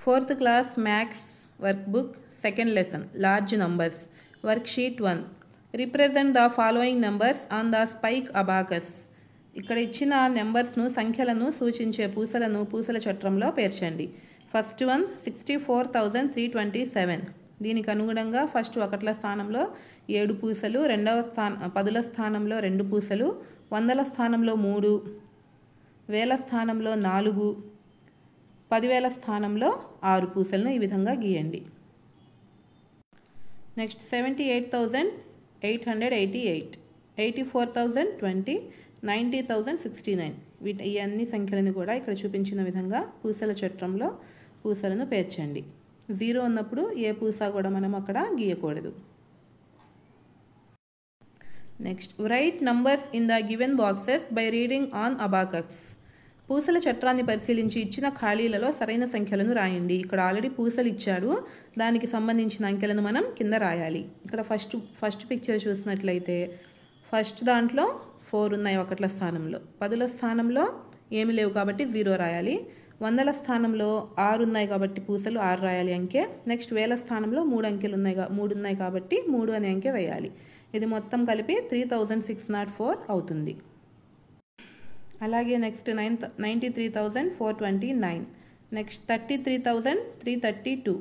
4th class Maths workbook, second lesson, large numbers. Worksheet 1. Represent the following numbers on the spike abacus. ఇక్కడ ఇచ్చిన నెంబర్స్ను సంఖ్యలను సూచించే పూసలను పూసల చట్రంలో పేర్చండి. First one 64,327. దీనికి అనుగుణంగా ఫస్ట్ ఒకట్ల స్థానంలో 7 పూసలు, పదుల స్థానంలో 2 పూసలు, వందల స్థానంలో 3, వేల స్థానంలో 4, 10,000 స్థానంలో 6 పూసలను ఈ విధంగా గీయండి. నెక్స్ట్ 78,888, 84,020, 90,069. ఈ అన్ని సంఖ్యలను కూడా ఇక్కడ చూపించిన విధంగా పూసల చట్రంలో పూసలను పేర్చండి. 0 ఉన్నప్పుడు ఏ పూస కూడా మనం అక్కడ గీయకూడదు. Next write numbers in the given boxes by reading on abacus. పూసల చట్రాన్ని పరిశీలించి ఇచ్చిన ఖాళీలలో సరైన సంఖ్యలను రాయండి. ఇక్కడ ఆల్రెడీ పూసలు ఇచ్చాడు, దానికి సంబంధించిన అంకెలను మనం కింద రాయాలి. ఇక్కడ ఫస్ట్ పిక్చర్ చూసినట్లయితే ఫస్ట్ దాంట్లో 4 ఉన్నాయి ఒకట్ల స్థానంలో, పదుల స్థానంలో ఏమి లేవు కాబట్టి 0 రాయాలి, వందల స్థానంలో 6 ఉన్నాయి కాబట్టి పూసలు 6 రాయాలి అంకె. నెక్స్ట్ వేల స్థానంలో 3 ఉన్నాయి కాబట్టి 3 అనే అంకె వేయాలి. ఇది మొత్తం కలిపి 3,604 అవుతుంది. అలాగే next 93,429, next 33,332,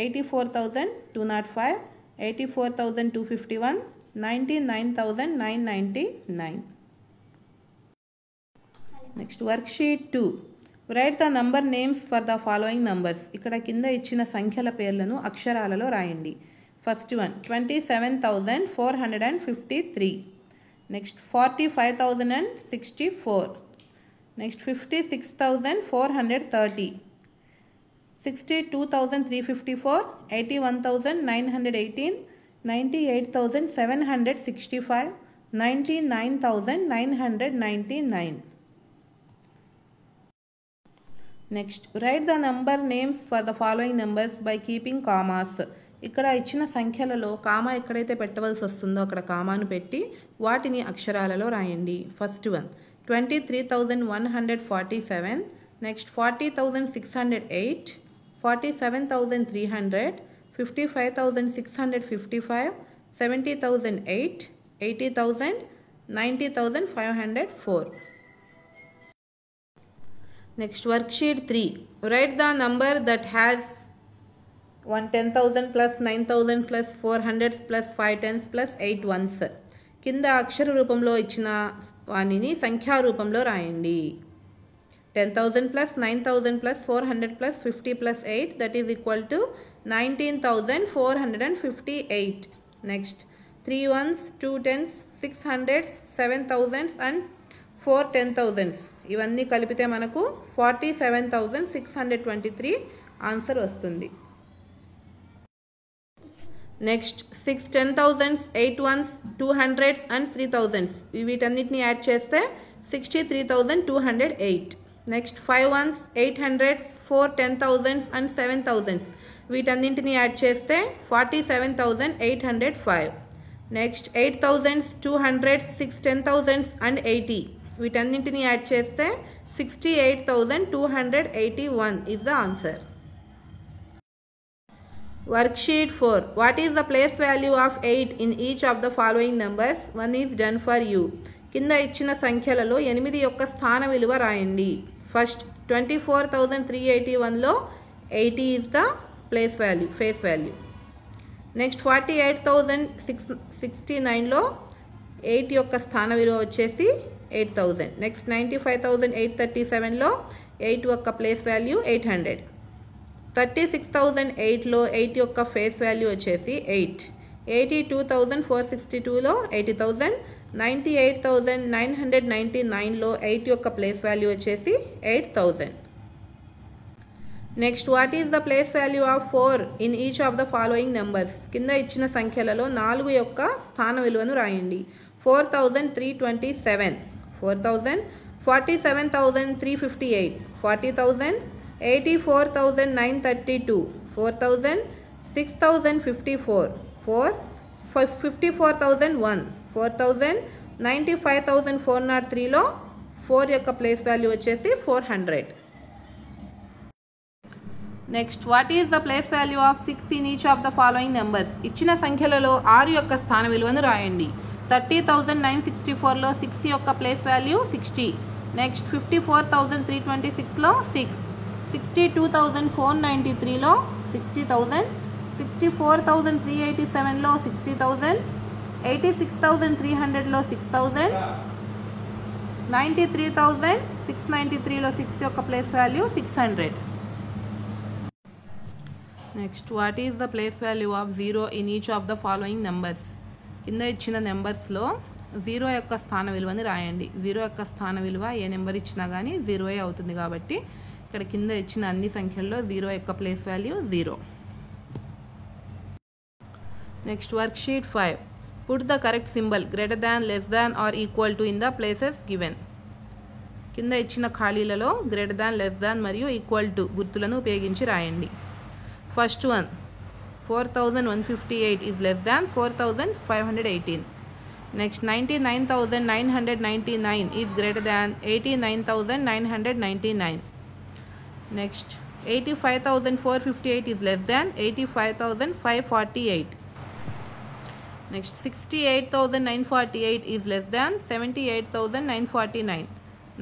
84,205, 84,251, 99,999. Next worksheet 2. Right the number names for the following numbers. ఇక్కడ కింద ఇచ్చిన సంఖ్యల పేర్లను అక్షరాలలో రాయండి. First one 27,453, next 45,064, next 56,430, 62,354, 81,918, 98,765, 99,999. Next write the number names for the following numbers by keeping commas. ఇక్కడ ఇచ్చిన సంఖ్యలలో కామా ఎక్కడైతే పెట్టవలసి వస్తుందో అక్కడ కామాను పెట్టి వాటిని అక్షరాలలో రాయండి. First one 23,147, next 40,608, 47,300, 55,655, 70,008, 80,000, 90,504. Next worksheet 3. Right the number that has 10,000 plus 9,000 plus 400 plus 5 tens plus 8 ones. కింద అక్షర రూపంలో ఇచ్చిన వానిని సంఖ్యా రూపంలో రాయండి. 10,000 plus 9,000 plus 400 plus 50 plus 8 that is equal to 19,458. Next 3 ones, 2 tens, 6 hundreds, 7 thousands and 4 10,000s. ఇవన్నీ కలిపితే మనకు 47,623 ఆన్సర్ వస్తుంది. Next 6 10,000s, 8 ones, 2 hundreds and 3,000s. వీటన్నిటిని యాడ్ చేస్తే 63,208. Next 5 ones, 8 hundreds, 4 10,000s and 7,000s. వీటన్నింటిని యాడ్ చేస్తే 47,805. Next 8,000s, 2 hundreds, 6 10,000s and 80. వీటన్నింటిని add చేస్తే 68,281 is the answer. Worksheet 4. What is the place value of 8 in each of the following numbers? One is done for you. కింద ఇచ్చిన సంఖ్యలలో 8 యొక్క స్థాన విలువ రాయండి. ఫస్ట్ 24,381లో 80 is the place value, face value. Next 48,069లో 8 యొక్క స్థాన విలువ వచ్చేసి 8,000. నెక్స్ట్ 95,837లో 8 యొక్క ప్లేస్ వాల్యూ 800. 36,008లో 8 యొక్క ఫేస్ వాల్యూ వచ్చేసి 8. 82,462లో 80,000. 98,999లో 8 యొక్క ప్లేస్ వాల్యూ వచ్చేసి 8,000. Next what is the place value of 4 in each of the following numbers. కింద ఇచ్చిన సంఖ్యలలో 4 యొక్క స్థాన విలువను రాయండి. 4,327, 4,000, 47,358, 40,000, 84,932, 4,000, 6,054, 4, 54,001, 4,000, 95,403లో 4 యొక్క ప్లేస్ వాల్యూ వచ్చేసి 400. Next what is the place value of 6 in each of the following numbers? ఇచ్చిన సంఖ్యలలో 6 యొక్క స్థాన విలువను రాయండి. 30,964లో 6 యొక్క ప్లేస్ వాల్యూ 60. నెక్స్ట్ 54,326లో 6, 62,493లో 60,000, 64,387లో 60,000, 86,300లో 6,000, 93,693లో 6 యొక్క place value 600. Next what is the place value of 0 in each of the following numbers? కింద ఇచ్చిన నెంబర్స్లో 0 యొక్క స్థాన విలువని రాయండి. 0 యొక్క స్థాన విలువ ఏ నెంబర్ ఇచ్చినా కానీ 0 అవుతుంది కాబట్టి ఇక్కడ కింద ఇచ్చిన అన్ని సంఖ్యల్లో 0 యొక్క place value 0. Next work sheet 5. Put the correct symbol greater than, less than or equal to in the places given. కింద ఇచ్చిన ఖాళీలలో గ్రేటర్ దాన్, లెస్ దాన్ మరియు ఈక్వల్ టు గుర్తులను ఉపయోగించి రాయండి. First one, 4,158 is less than 4,518. Next, 99,999 is greater than 89,999. Next, 85,458 is less than 85,548. Next, 68,948 is less than 78,949.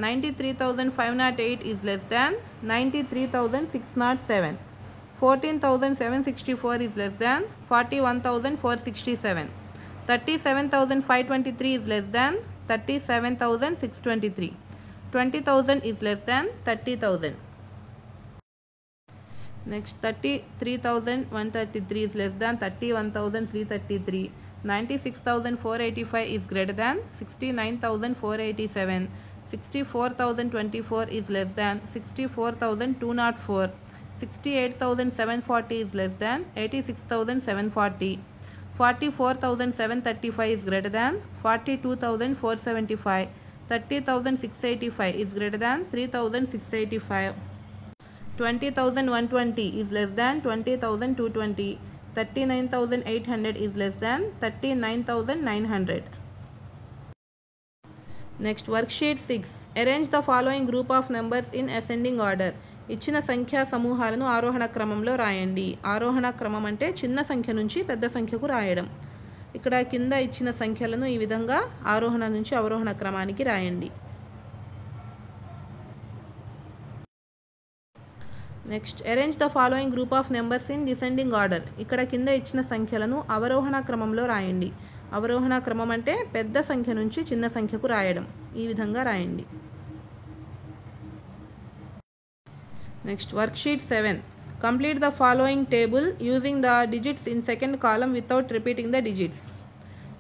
93,508 is less than 93,607. 14,764 is less than 41,467. 37,523 is less than 37,623. 20,000 is less than 30,000. Next, 33,133 is less than 31,333. 96,485 is greater than 69,487. 64,024 is less than 64,204. 68,740 is less than 86,740. 44,735 is greater than 42,475. 30,685 is greater than 3,685. 20,120 is less than 20,220. 39,800 is less than 39,900. Next, worksheet 6. Arrange the following group of numbers in ascending order. ఇచ్చిన సంఖ్యా సమూహాలను ఆరోహణ క్రమంలో రాయండి. ఆరోహణ క్రమం అంటే చిన్న సంఖ్య నుంచి పెద్ద సంఖ్యకు రాయడం. ఇక్కడ కింద ఇచ్చిన సంఖ్యలను ఈ విధంగా ఆరోహణ నుంచి అవరోహణ క్రమానికి రాయండి. Next, arrange the following group of numbers in descending order. ఇక్కడ కింద ఇచ్చిన సంఖ్యలను అవరోహణ క్రమంలో రాయండి. అవరోహణ క్రమం అంటే పెద్ద సంఖ్య నుంచి చిన్న సంఖ్యకు రాయడం. ఈ విధంగా రాయండి. Next, worksheet 7. Complete the following table using the digits in second column without repeating the digits.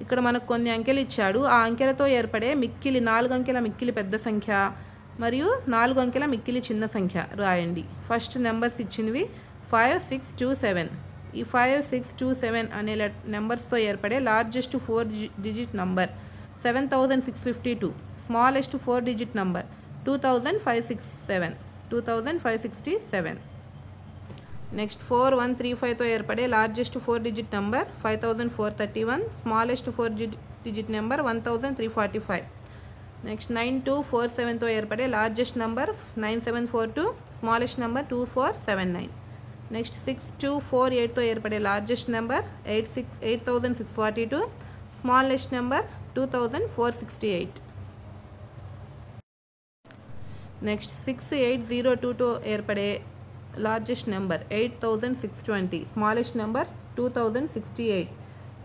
ఇక్కడ మనకు కొన్ని అంకెలు ఇచ్చాడు. ఆ అంకెలతో ఏర్పడే మిక్కిలి 4 అంకెల మిక్కిలి పెద్ద సంఖ్య మరియు 4 అంకెల మిక్కిలి చిన్న సంఖ్య రాయండి. ఫస్ట్ నెంబర్స్ ఇచ్చినవి 5, 6, 2, 7. ఈ 5, 6, 2, 7 అనే నెంబర్స్తో ఏర్పడే largest 4 digit number 7,652. Smallest 4 digit number 2,567. Next 4, 1, 3, 5తో ఏర్పడే largest 4 digit number 5,431. Smallest 4 digit number 1,345. Next 9, 2, 4, 7తో ఏర్పడే largest number 9,742. Smallest number 2,479. Next 6, 2, 4, 8తో ఏర్పడే largest number 8,642. Smallest number 2,468. Next 6, 8, 0, 2తో ఏర్పడే largest number 8,620. Smallest number 2,068.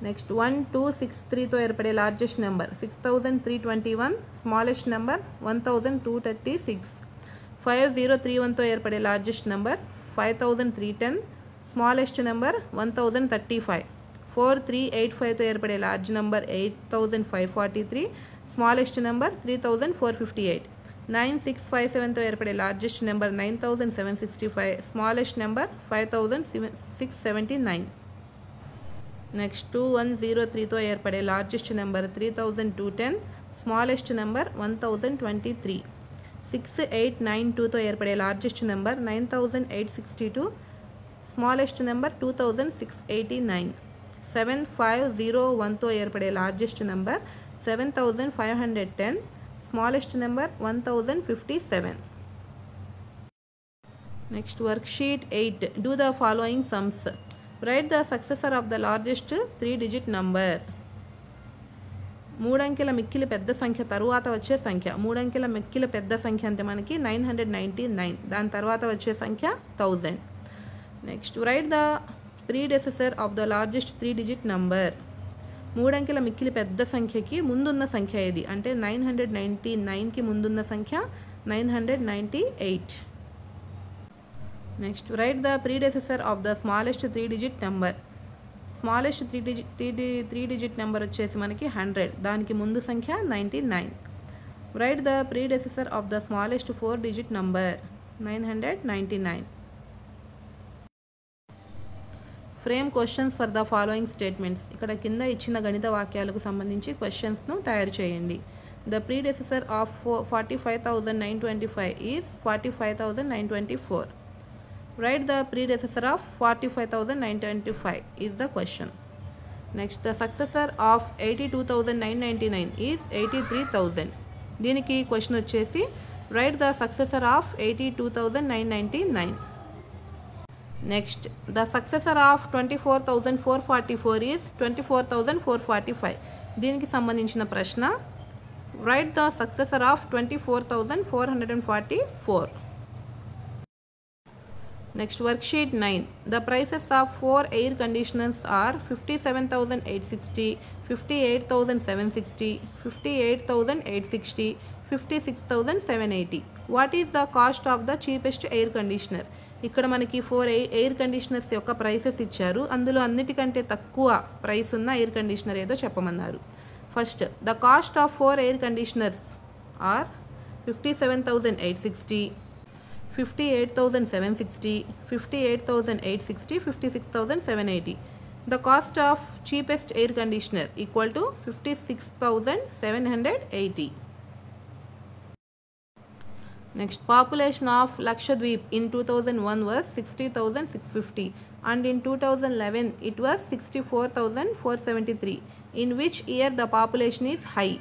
Next 1, 2, 6, 3తో ఏర్పడే లార్జెస్ట్ నెంబర్ 6,321. Smallest number 1,236. 5, 0, 3, 1తో ఏర్పడే largest number 5,310. Smallest number 1,035. 4, 3, 8, 5తో ఏర్పడే large number 8,543. Smallest number 3,458. 9, 6, 5, 7తో ఏర్పడే largest number 9,765. Smallest number 5,679. Next 2, 1, 0, 3తో ఏర్పడే largest number 3,210. Smallest number 1,023. 6, 8, 9, 2తో ఏర్పడే largest number 9,862. Smallest number 2,689. 7, 5, 0, 1తో ఏర్పడే largest number 7,510. Smallest number 1,057. Next worksheet 8. Do the following sums. Write the successor of the largest 3-digit number. 3 అంకెల మిక్కిలి పెద్ద సంఖ్య తరువాత వచ్చే సంఖ్య. 3 అంకెల మిక్కిలి పెద్ద సంఖ్య అంటే మనకి 999. దాని తర్వాత వచ్చే సంఖ్య 1000. Next write the predecessor of the largest 3-digit number. 3 అంకెల మిక్కిలి పెద్ద సంఖ్యకి ముందున్న సంఖ్య ఏది అంటే 999కి ముందున్న సంఖ్య 998. Next write the predecessor of the smallest 3-digit number. Smallest 3-digit number వచ్చేసి మనకి 100. దానికి ముందు సంఖ్య 99. Write the predecessor of the smallest 4-digit number 999. Frame questions for the following statements. ఇక్కడ కింద ఇచ్చిన గణిత వాక్యాలకు సంబంధించి క్వశ్చన్స్ను తయారు చేయండి. The predecessor of 45,925 is 45,924. Write the predecessor of 45,925 is the question. Next, the successor of 82,999 is 83,000. దీనికి క్వశ్చన్ వచ్చేసి write the successor of 82,999. Next, the successor of 24,444 is 24,445. దీనికి సంబంధించిన ప్రశ్న write the successor of 24,444. Next, worksheet 9. The prices of 4 air conditioners are 57,860, 58,760, 58,860, 56,780. What is the cost of the cheapest air conditioner? ఇక్కడ మనకి 4 air conditioners యొక్క prices ఇచ్చారు. అందులో అన్నిటికంటే తక్కువ ప్రైస్ ఉన్న ఎయిర్ కండిషనర్ ఏదో చెప్పమన్నారు. First the cost of 4 air conditioners are 57,860, 58,760, 58,860, 56,780. The cost of cheapest air conditioner equal to 56,780. Next, population of Lakshadweep in 2001 was 60,650 and in 2011 it was 64,473. In which year the population is high?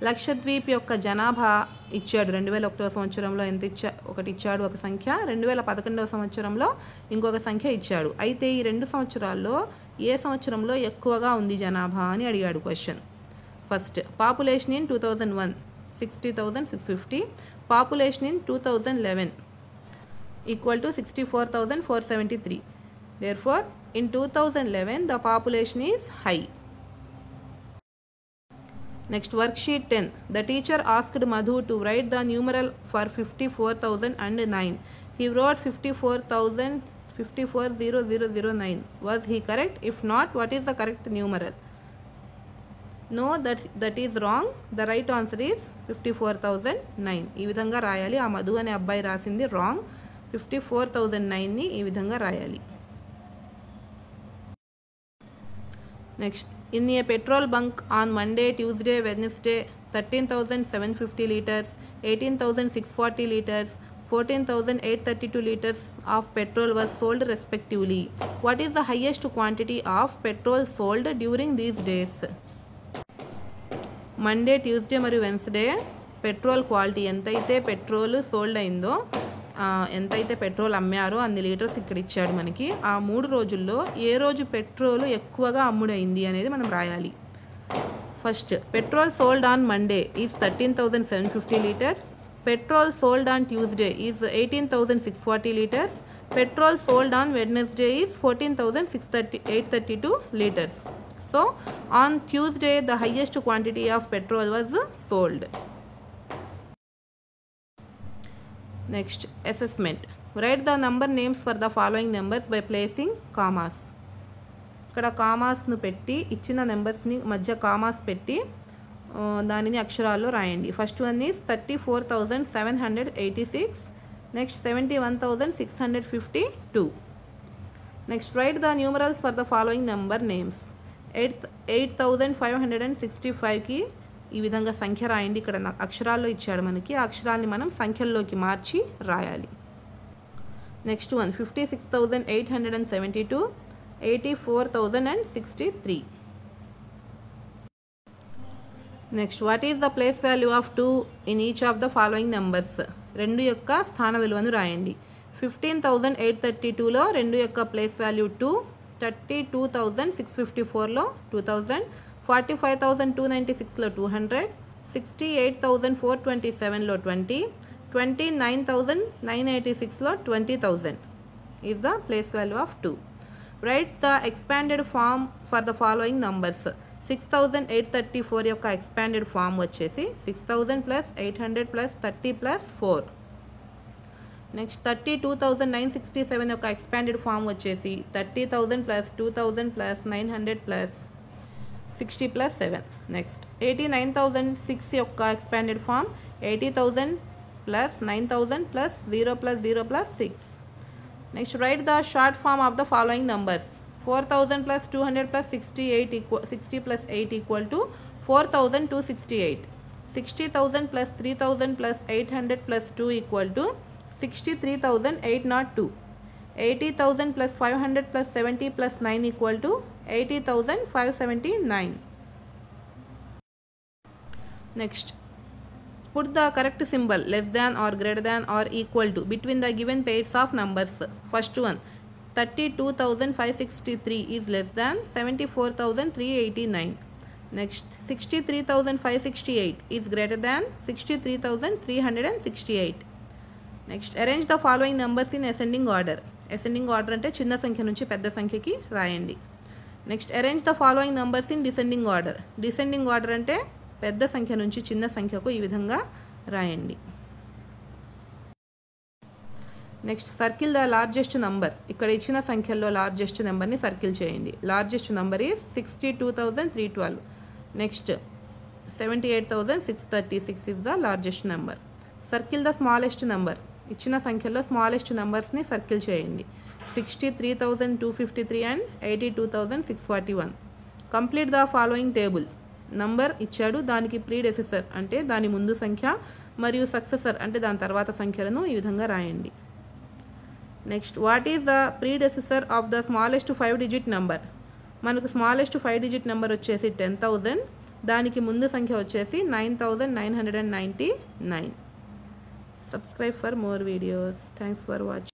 Lakshadweep యొక్క జనాభా ఇచ్చాడు 2001 సంవత్సరంలో ఎంత ఒకటి ఇచ్చాడు ఒక సంఖ్య, 2011 సంవత్సరంలో ఇంకొక సంఖ్య ఇచ్చాడు. అయితే ఈ 2 సంవత్సరాల్లో ఏ సంవత్సరంలో ఎక్కువగా ఉంది జనాభా అని అడిగాడు question. First population in 2001 60,650, population in 2011 equal to 64,473. Therefore in 2011 the population is high. Next, worksheet 10. The teacher asked Madhu to write the numeral for 54,009. He wrote 54,009. Was he correct? If not, what is the correct numeral? No, that is wrong. The right answer is 54,009. ఈ విధంగా రాయాలి. ఆ మధు అనే అబ్బాయి రాసింది wrong. 54,009ని ఈ విధంగా రాయాలి. Next, in a petrol bunk on Monday, Tuesday, Wednesday, 13,750 liters, 18,640 liters, 14,832 liters of petrol was sold respectively. What is the highest quantity of petrol sold during these days? Monday, Tuesday మరియు Wednesday petrol quality ఎంతైతే petrol sold అయిందో, ఎంతైతే petrol అమ్మారో అన్ని litres ఇక్కడ ఇచ్చాడు మనకి. ఆ 3 రోజుల్లో ఏ రోజు పెట్రోల్ ఎక్కువగా అమ్ముడైంది అనేది మనం రాయాలి. First petrol sold on Monday is 13,750 litres, petrol sold on Tuesday is 18,640 litres, petrol sold on Wednesday is 14,832 litres. So on Tuesday the highest quantity of petrol was sold. Next, assessment. Write the number names for the following numbers by placing commas. ఇక్కడ కామాస్ను పెట్టి ఇచ్చిన నెంబర్స్ని మధ్య commas పెట్టి దానిని అక్షరాల్లో రాయండి. First one is 34,786. Next 71,652. Next write the numerals for the following number names. 8,565కి ఈ విధంగా సంఖ్య రాయండి. ఇక్కడ అక్షరాల్లో ఇచ్చాడు మనకి, ఆ అక్షరాన్ని మనం సంఖ్యల్లోకి మార్చి రాయాలి. Next one 56,872, 84,063. Next, what is the place value of 2 in each of the following numbers. 2 యొక్క స్థాన విలువను రాయండి. 15,832లో 2 యొక్క place value 2, 32,654లో 2,000, 45,296లో 200, 68,427లో 20, 29,986లో 20,000 is the place value of 2. Write the expanded form for the following numbers. 6,834 యొక్క expanded form వచ్చేసి 6,000 plus 800 plus 30 plus 4. Next 32,967 యొక్క expanded form వచ్చేసి 30,000 plus 2,000 plus 900 plus 60 plus 7. Next 89,006 యొక్క expanded form 80,000 plus 9,000 plus 0 plus 0 plus 6. Next, write the short form of the following numbers. 4,000 plus 200 plus 60 plus 8 equal to 4,268. 60,000 plus 3,000 plus 800 plus 2 equal to 63,802. 80,000 plus 500 plus 70 plus 9 equal to 80,579. Next, put the correct symbol less than or greater than or equal to between the given pairs of numbers. First one, 32,563 is less than 74,389. Next, 63,568 is greater than 63,368. Next, arrange the following numbers in ascending order. Ascending order అంటే చిన్న సంఖ్య నుంచి పెద్ద సంఖ్యకి రాయండి. Next, arrange the following numbers in descending order. Descending order అంటే పెద్ద సంఖ్య నుంచి చిన్న సంఖ్యకు ఈ విధంగా రాయండి. Next, circle the largest number. ఇక్కడ ఇచ్చిన సంఖ్యల్లో లార్జెస్ట్ నెంబర్ని సర్కిల్ చేయండి. Largest number is 62,312. Next, 78,636 is the largest number. Circle the smallest number. ఇచ్చిన సంఖ్యల్లో స్మాలెస్ట్ నెంబర్స్ని సర్కిల్ చేయండి. 63,253 and 82,641. Complete the following table. Number ఇచ్చాడు, దానికి ప్రీడెసెసర్ అంటే దాని ముందు సంఖ్య మరియు సక్సెసర్ అంటే దాని తర్వాత సంఖ్యలను ఈ విధంగా రాయండి. Next, what is the predecessor of the smallest 5 digit number. మనకు స్మాలెస్ట్ 5 డిజిట్ నెంబర్ వచ్చేసి 10,000, దానికి ముందు సంఖ్య వచ్చేసి 9,999. Subscribe for more videos. Thanks for watching.